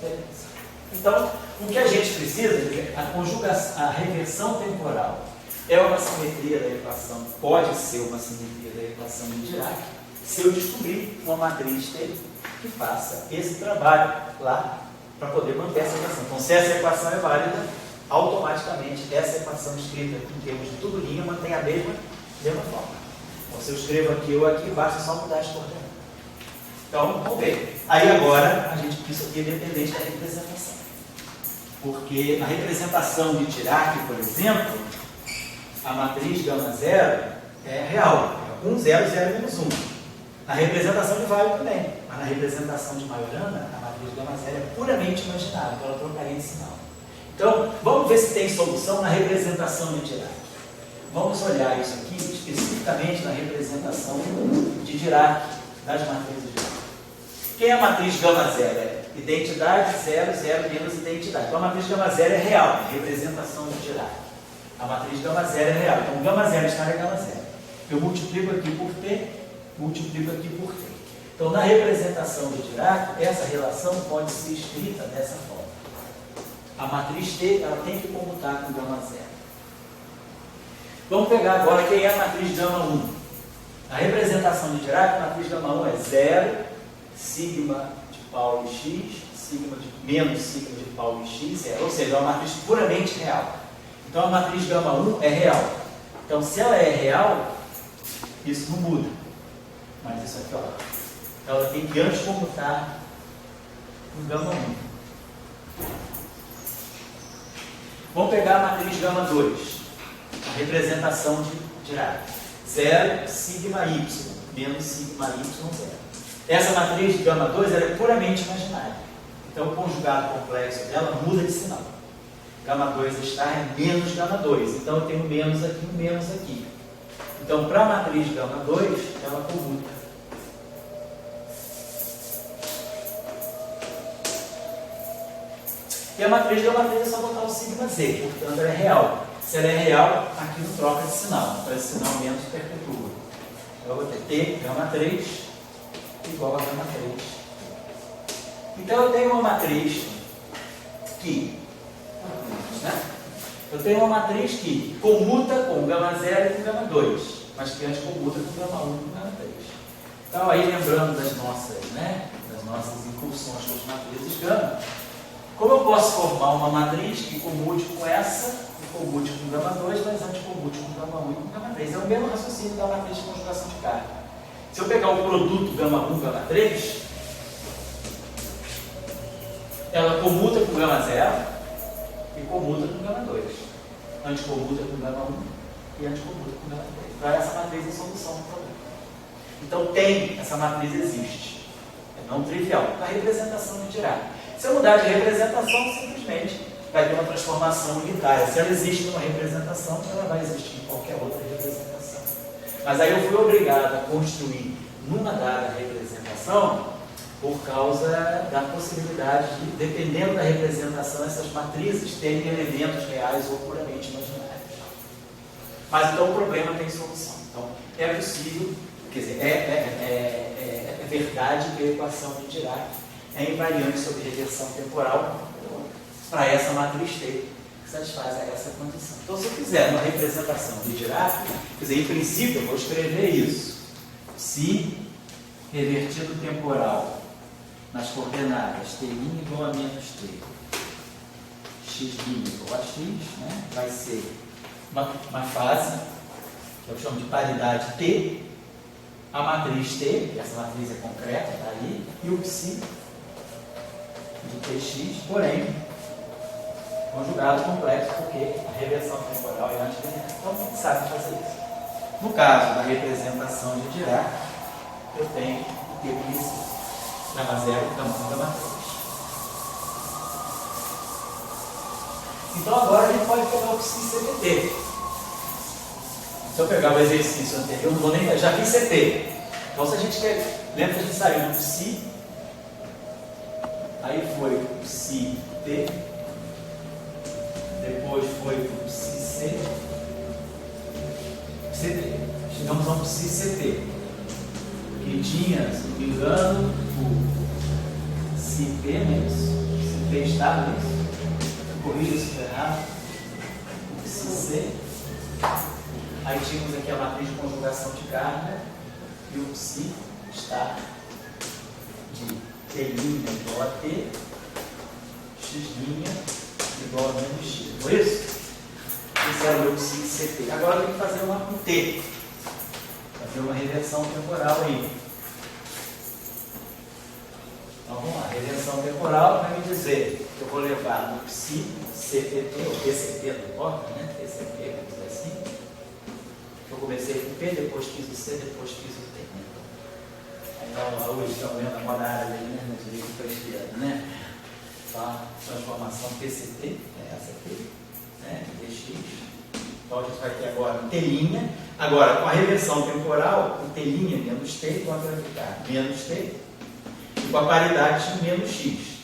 Beleza. Então, O que a gente precisa é a conjugação, a reversão temporal. É uma simetria da equação, pode ser uma simetria da equação de Dirac, se eu descobrir uma matriz T que faça esse trabalho lá para poder manter essa equação. Então, se essa equação é válida, automaticamente essa equação escrita em termos de tudo linha mantém a mesma forma. Então, se eu escrevo aqui ou aqui, basta só mudar as coordenadas. Então, vamos ver. Aí agora, a gente, isso aqui é dependente da representação. Porque a representação de Dirac, por exemplo, a matriz gama zero é real. 1, 0, 0, menos 1. Na representação de Weyl também. Mas na representação de Majorana, a matriz gama zero é puramente imaginária. Então ela trocaria de sinal. Então, vamos ver se tem solução na representação de Dirac. Vamos olhar isso aqui especificamente na representação de Dirac, das matrizes de Dirac. Quem é a matriz gama zero? É identidade 0, 0 menos identidade. Então a matriz gama zero é real, representação de Dirac. A matriz gama zero é real. Então gama zero está em gama zero. Eu multiplico aqui por T, multiplico aqui por T. Então na representação de Dirac, essa relação pode ser escrita dessa forma. A matriz T ela tem que comutar com gama zero. Vamos pegar agora quem é a matriz gama 1. A representação de Dirac, a matriz gama 1 é 0, sigma de Pauli x, sigma de menos sigma de Pauli x, 0. Ou seja, é uma matriz puramente real. Então a matriz gama 1 é real. Então se ela é real, isso não muda. Mas isso aqui, ó, ela tem que antes comutar com gama 1. Vamos pegar a matriz gama 2, a representação de Dirac. 0, sigma y, menos sigma y, 0. Essa matriz de gama 2 ela é puramente imaginária. Então o conjugado complexo dela muda de sinal. Gama 2 está é menos gama 2. Então eu tenho menos aqui e menos aqui. Então para a matriz gama 2, ela comuta. E a matriz gama 3 é só botar o sigma z, portanto ela é real. Se ela é real, aqui não troca de sinal. Então esse sinal menos perpetua. Eu vou ter T gama 3 igual a gama 3. Então eu tenho uma matriz que, eu tenho uma matriz que comuta com gama 0 e com gama 2, mas que antes comuta com gama 1 e com gama 3. Então aí lembrando das nossas incursões com as matrizes gama, como eu posso formar uma matriz que comute com essa, que comute com gama 2, mas antes comute com gama 1 e com gama 3. É o mesmo raciocínio da matriz de conjugação de carga. Se eu pegar o produto gama 1, gama 3, ela comuta com gama 0 e comuta com gama 2. Antes comuta com gama 1 e antes comuta com gama 3. Então essa matriz é a solução do problema. Então essa matriz existe. É não trivial. A representação de Dirac. Se eu mudar de representação, simplesmente vai ter uma transformação unitária. Se ela existe numa representação, ela vai existir em qualquer outra representação. Mas aí eu fui obrigado a construir numa dada representação por causa da possibilidade de, dependendo da representação, essas matrizes terem elementos reais ou puramente imaginários. Mas então o problema tem solução. Então é possível, quer dizer, é verdade que a equação de Dirac é invariante sobre reversão temporal para essa matriz T, que satisfaz essa condição. Então, se eu fizer uma representação de Dirac, quer dizer, em princípio, eu vou escrever isso. Se revertido temporal nas coordenadas T' igual a menos T, x' igual a x, né, vai ser uma fase, que eu chamo de paridade T, a matriz T, essa matriz é concreta, está ali, e o psi de Tx, porém, conjugado complexo, porque a reversão temporal é antilinear. Então, a gente sabe fazer isso. No caso da representação de Dirac, eu tenho que ter isso, gama 0 e gama 3. Então, agora a gente pode pegar o psi CPT. Se eu pegar o exercício anterior, não vou nem. Já fiz CT. Então, se a gente quer. Lembra que a gente saiu do psi. Aí foi o psi T. Depois foi o psi C. CT. Chegamos ao psi CT. Que tinha, se não me engano, o psi P, né? Psi P estava nisso. corrija se estiver errado, o psi C. Aí tínhamos aqui a matriz de conjugação de carga e o psi está de T' igual a T, X' igual a menos X. Foi isso? Esse era o meu psi CT. Agora eu tenho que fazer um T. Fazer uma reversão temporal aí. Então vamos lá. Reversão temporal vai me dizer que eu vou levar no psi CPT, ou PCT, não importa, né? PCT, vamos dizer assim. Eu comecei com P, depois fiz o C, depois fiz o T. Né? Aí hoje estão vendo a moda árabe ali, né? Na direita para a esquerda, né? Tá? Transformação PCT, é essa aqui, né? DX. Então a gente vai ter agora um T'. Agora, com a reversão temporal, o T' menos T, quanto vai ficar? Menos T. E com a paridade menos X.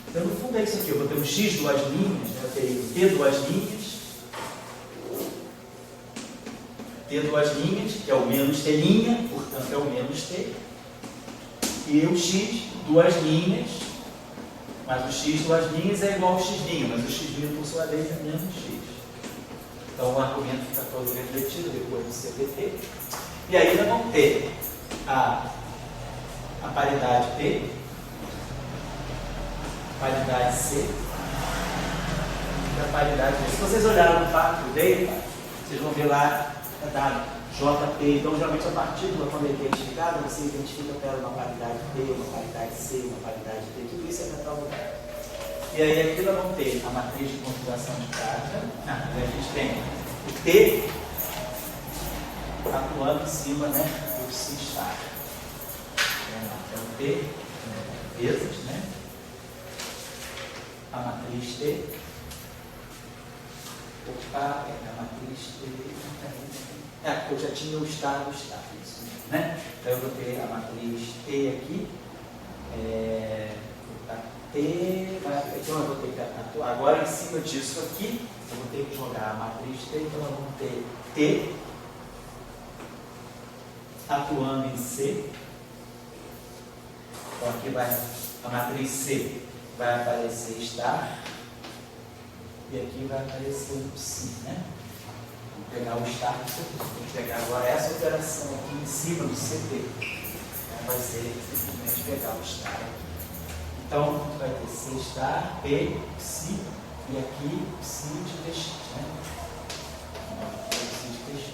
Então, no fundo é isso aqui. Eu vou ter um X duas linhas, né? Eu terei um T duas linhas. T duas linhas, que é o menos T', portanto é o menos T. E o X duas linhas, mas o X duas linhas é igual ao X', mas o X' por sua vez é menos X. Então o argumento fica todo refletido depois do CPT. E aí nós vamos ter a paridade P, paridade C e a paridade D. Se vocês olharem no pacto dele, vocês vão ver lá dado JP. Então geralmente a partir de quando ele é identificado, você identifica pela uma paridade P, uma paridade C, uma paridade D, tudo isso é para tal lugar. E aí aqui nós vamos ter a matriz de configuração de carga. A gente tem o T atuando em cima, né, do psi estar. Então T, vezes, né? A matriz T. Opa, a matriz T. Porque eu já tinha o estado, isso, né? Então eu vou ter a matriz T aqui. T, então eu vou ter que atuar. Agora em cima disso aqui, eu vou ter que jogar a matriz T, então nós vamos ter T atuando em C. Então aqui vai a matriz C, vai aparecer estar, e aqui vai aparecer o psi, né? Vamos pegar o estar do CT. Vamos pegar agora essa operação aqui em cima do CT. Então vai ser simplesmente pegar o estar aqui. Então, vai ter C estar, P, psi, e aqui psi de dx, né? Psi de dx.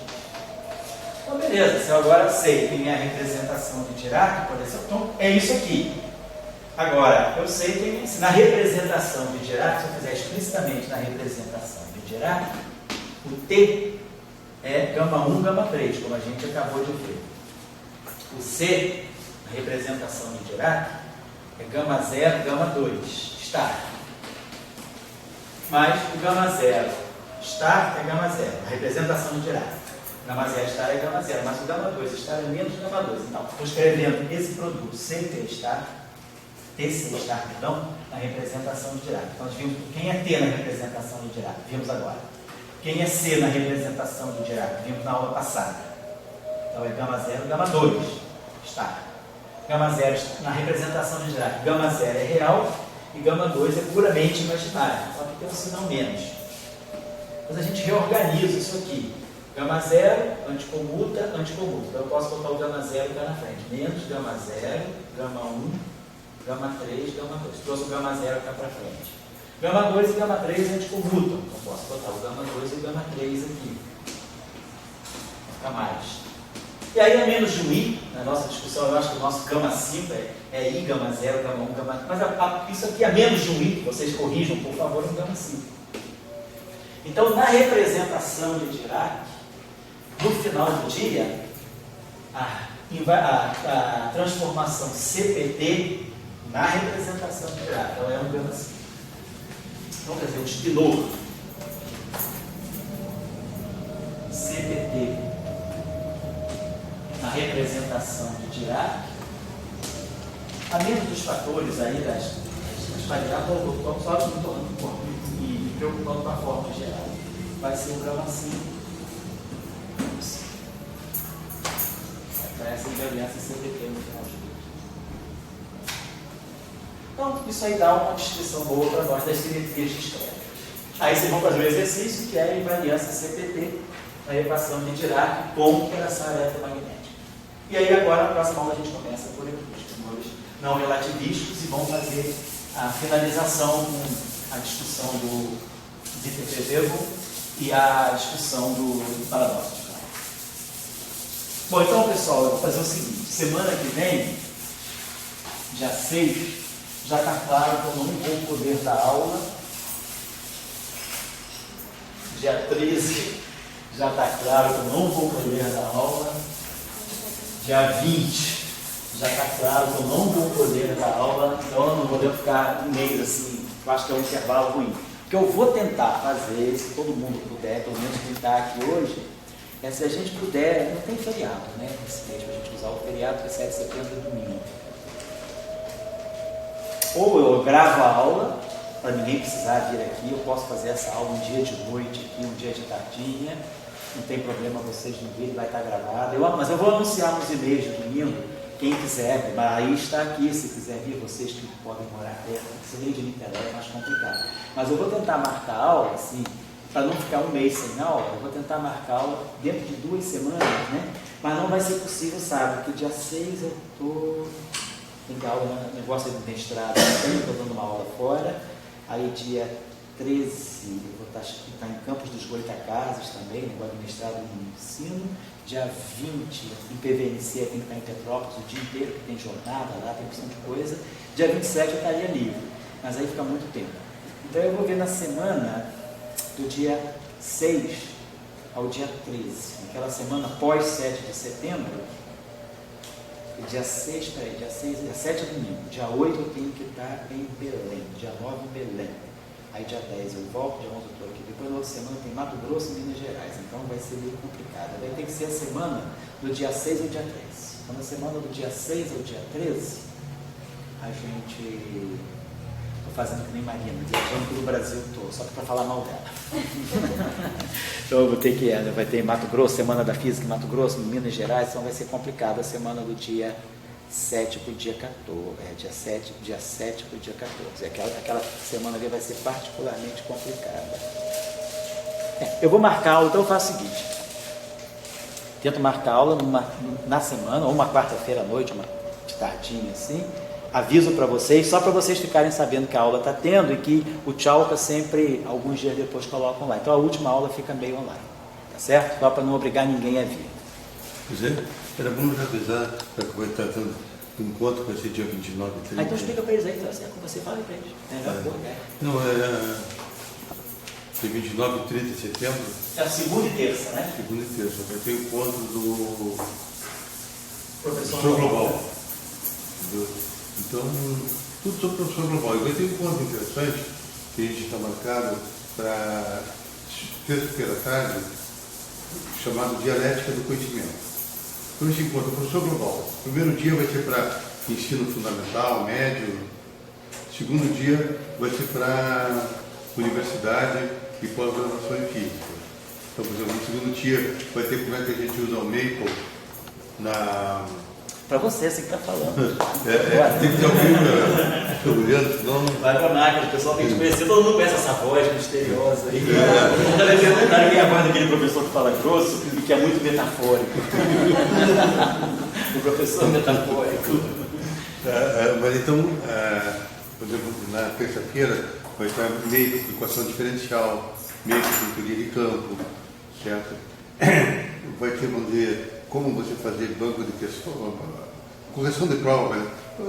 Então, beleza, se eu agora sei que minha representação de Dirac, por exemplo, então é isso aqui. Agora, eu sei que se na representação de Dirac, se eu fizer explicitamente na representação de Dirac, o T é gama 1, gama 3, como a gente acabou de ver. O C, a representação de Dirac, é gama 0, gama 2, estar. Mas o gama 0, estar é gama 0, a representação de Dirac. Gama 0 estar é gama 0, mas o gama 2 estar é menos gama 2. Então, estou escrevendo esse produto CT estar, TC estar, perdão, na representação de Dirac. Então, nós vimos quem é T na representação de Dirac, vimos agora. Quem é C na representação de Dirac, vimos na aula passada. Então, é gama 0, gama 2 estar. Gama 0 na representação de Dirac, gama 0 é real e gama 2 é puramente imaginário. Só que tem um sinal menos. Depois a gente reorganiza isso aqui. Gama 0, anticomuta, anticomuta. Então eu posso botar o gama 0 cá na frente. Menos gama 0, gama 1, gama 3, gama 2. Trouxe o gama 0 cá para frente. Gama 2 e gama 3 anticomutam. Então eu posso botar o gama 2 e o gama 3 aqui. Fica mais. E aí, a menos de um I, na nossa discussão, eu acho que o nosso gama 5 é I, gama 0, gama 1, gama... Mas isso aqui, a menos de um I, vocês corrijam, por favor, no gama 5. Então, na representação de Dirac, no final do dia, a transformação CPT na representação de Dirac, ela é um gama 5. Então, quer dizer, o espinor CPT na representação de Dirac, a menos dos fatores aí das variáveis, estou só me tornando e me preocupando com a forma geral, vai ser o gama 5. Para essa invariância CPT no final de tudo. Então, isso aí dá uma descrição boa para nós das simetrias discretas. Aí vocês vão fazer o exercício que é a invariância CPT, a equação de Dirac com interação eletromagnética. E aí agora, na próxima aula, a gente começa por equilíbrios não relativísticos e vamos fazer a finalização com a discussão do Dieter e a discussão do paradoxo de Klein. Bom, então, pessoal, eu vou fazer o seguinte. Semana que vem, dia 6, já está claro que eu não vou poder dar aula. Dia 13, já está claro que eu não vou poder dar aula. Dia 20, já está claro que eu não vou poder dar aula. Então, eu não vou poder ficar um mês assim. Eu acho que é um intervalo ruim. O que eu vou tentar fazer, se todo mundo puder, pelo menos quem está aqui hoje, é se a gente puder, não tem feriado, né? Esse mês para a gente usar o feriado, que é 7 de setembro e domingo. Ou eu gravo a aula, para ninguém precisar vir aqui, eu posso fazer essa aula um dia de noite aqui, um dia de tardinha, não tem problema vocês não virem, vai estar gravado. Mas eu vou anunciar nos e-mails de domingo, quem quiser, aí está aqui, se quiser vir, vocês que podem morar perto, se nem de Niterói é mais complicado. Mas eu vou tentar marcar a aula, assim, para não ficar um mês sem aula, eu vou tentar marcar a aula dentro de 2 semanas, né? Mas não vai ser possível, sabe? Porque dia 6 eu estou... Tem aula, negócio de mestrado, eu estou dando uma aula fora. Aí dia 13 eu vou estar em Campos dos Goitacazes também, negócio de mestrado em ensino. Dia 20 em PVNC, tem que estar em Petrópolis o dia inteiro, porque tem jornada lá, tem opção de coisa. Dia 27 eu estaria livre, mas aí fica muito tempo. Então eu vou ver na semana do dia 6 ao dia 13, aquela semana pós 7 de setembro. Dia 6, dia 7 é domingo, dia 8 eu tenho que estar em Belém, dia 9 em Belém, aí dia 10 eu volto, dia 11 eu estou aqui, depois na outra semana tem Mato Grosso e Minas Gerais, então vai ser meio complicado, vai ter que ser a semana do dia 6 ao dia 13, então na semana do dia 6 ao dia 13, a gente, estou fazendo que nem Marina, viajando pelo Brasil todo, só para falar mal dela. Então eu vou ter que vai ter Mato Grosso, Semana da Física em Mato Grosso, em Minas Gerais, então vai ser complicado a semana do dia 7 para o dia 14, dia 7 para o dia 14, aquela semana ali vai ser particularmente complicada. Eu vou marcar aula, então eu faço o seguinte, tento marcar aula na semana, ou uma quarta-feira à noite, uma de tardinha assim, aviso para vocês, só para vocês ficarem sabendo que a aula está tendo e que o Tchalka sempre, alguns dias depois, coloca online. Então a última aula fica meio online, tá certo? Só para não obrigar ninguém a vir. Pois é, era bom já avisar para que vai estar tendo um encontro com esse dia 29 e 30. Então explica para eles aí, tá certo? Você fala para eles. Não, dia 29 e 30 de setembro. É a segunda e terça, né? Segunda e terça, vai ter o encontro do Professor Global. Então, tudo sobre o professor global. E vai ter um ponto interessante que a gente está marcado para terça-feira à tarde, chamado Dialética do Conhecimento. Então, a gente encontra o professor global. O primeiro dia vai ser para ensino fundamental, médio. O segundo dia vai ser para universidade e pós-graduação em física. Então, por exemplo, no segundo dia vai ter como é que a gente usa o Maple na... Para você, você que está falando. Tem que ter alguém olhando, senão não... Vai para a máquina, o pessoal tem que conhecer, todo mundo conhece essa voz misteriosa aí. Não é a voz daquele professor que fala grosso e que é muito metafórico. O professor metafórico. Mas então, por exemplo, na terça-feira vai estar meio de equação diferencial, meio de teoria de campo, certo? Vai ter, vamos dizer, como você fazer banco de questões, correção de prova,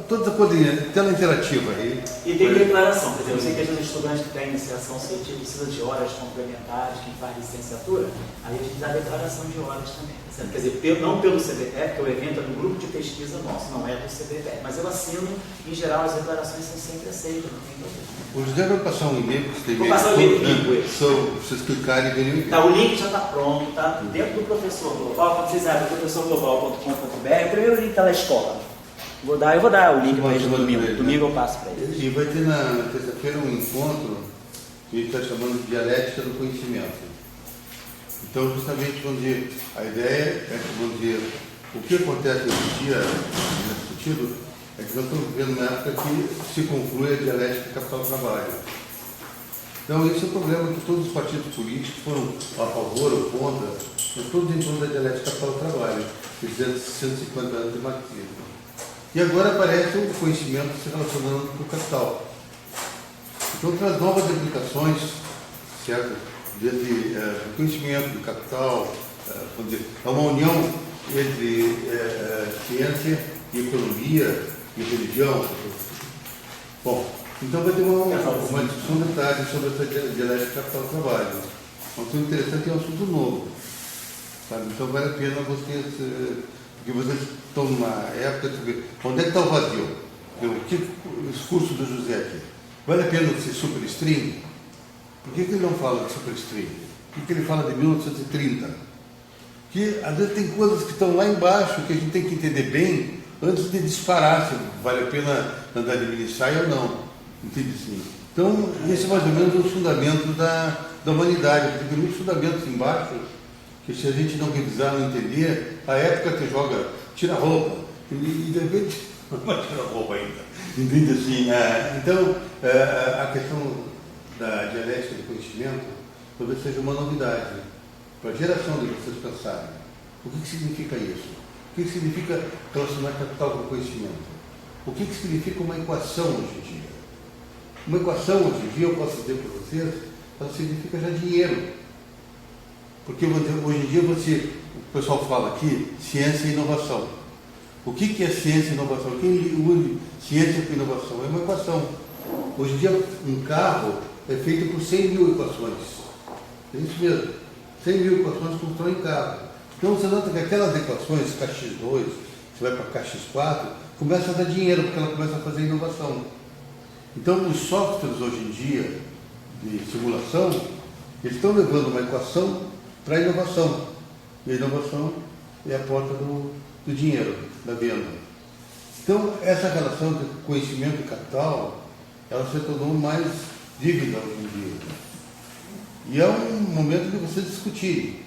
toda a coisa, tela interativa aí. E tem declaração, quer dizer, eu sei que os estudantes que têm iniciação científica precisam de horas complementares, quem faz licenciatura, aí a gente dá declaração de horas também. Quer dizer, não pelo CBPF, que o evento é do grupo de pesquisa nosso, não é do CBPF, mas eu assino, em geral as declarações são sempre aceitas, não tem problema. O José vai passar um e-mail que você tem. Vou passar o e-mail. Só vocês clicarem e verem o e-mail. Tá, o link já está pronto, tá? Dentro do Professor Global, quando vocês abrem professorglobal.com.br, o primeiro link está na escola. Eu vou dar o link para eles no domingo. Domingo eu passo para eles. E vai ter na terça-feira um encontro que a gente está chamando de Dialética do Conhecimento. Então, justamente, vamos dizer, a ideia é que, vamos dizer, o que acontece hoje em dia, nesse sentido, é que nós estamos vivendo uma época que se conclui a dialética capital-trabalho. Então, esse é o problema que todos os partidos políticos foram a favor ou contra, todos em torno da dialética capital do trabalho, esses 150 anos de marxismo. E agora aparece o conhecimento se relacionando com o capital. Então, traz novas aplicações, certo? Desde o conhecimento do capital, vamos dizer, é uma união entre ciência e economia e religião. Bom, então vai ter uma discussão detalhe sobre essa dialética capital do trabalho. Um assunto interessante e um assunto novo. Sabe? Então vale a pena vocês, porque vocês estão numa época de ver onde é que está o vazio. O discurso do José aqui. Vale a pena ser superstring? Por que ele não fala de superstring? Por que ele fala de 1930? Porque às vezes tem coisas que estão lá embaixo que a gente tem que entender bem antes de disparar se vale a pena andar de minissaia ou não. Entende assim? Então, esse é mais ou menos o fundamento da humanidade, porque tem muitos fundamentos embaixo que se a gente não revisar, não entender, a época que joga, tira a roupa, e de repente não vai tirar a roupa ainda. Entende assim? Então, a questão da dialética do conhecimento talvez seja uma novidade para a geração de vocês pensarem. O que significa isso? O que significa relacionar capital com conhecimento? O que significa uma equação hoje em dia? Uma equação hoje em dia, eu posso dizer para vocês, ela significa já dinheiro. Porque hoje em dia o pessoal fala aqui ciência e inovação. O que é ciência e inovação? Quem une ciência com inovação? É uma equação. Hoje em dia um carro é feito por 100 mil equações. É isso mesmo. 100 mil equações constroem carro. Então você nota que aquelas equações, kx2, você vai para kx4, começa a dar dinheiro, porque ela começa a fazer inovação. Então os softwares hoje em dia de simulação, eles estão levando uma equação para a inovação. E a inovação é a porta do dinheiro, da venda. Então essa relação de conhecimento e capital, ela se tornou mais vívida hoje em dia. E é um momento de você discutir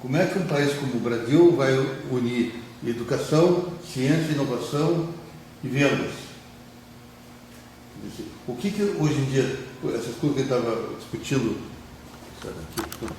como é que um país como o Brasil vai unir educação, ciência, inovação e vendas. O que hoje em dia, essas coisas que eu estava discutindo, sabe, aqui,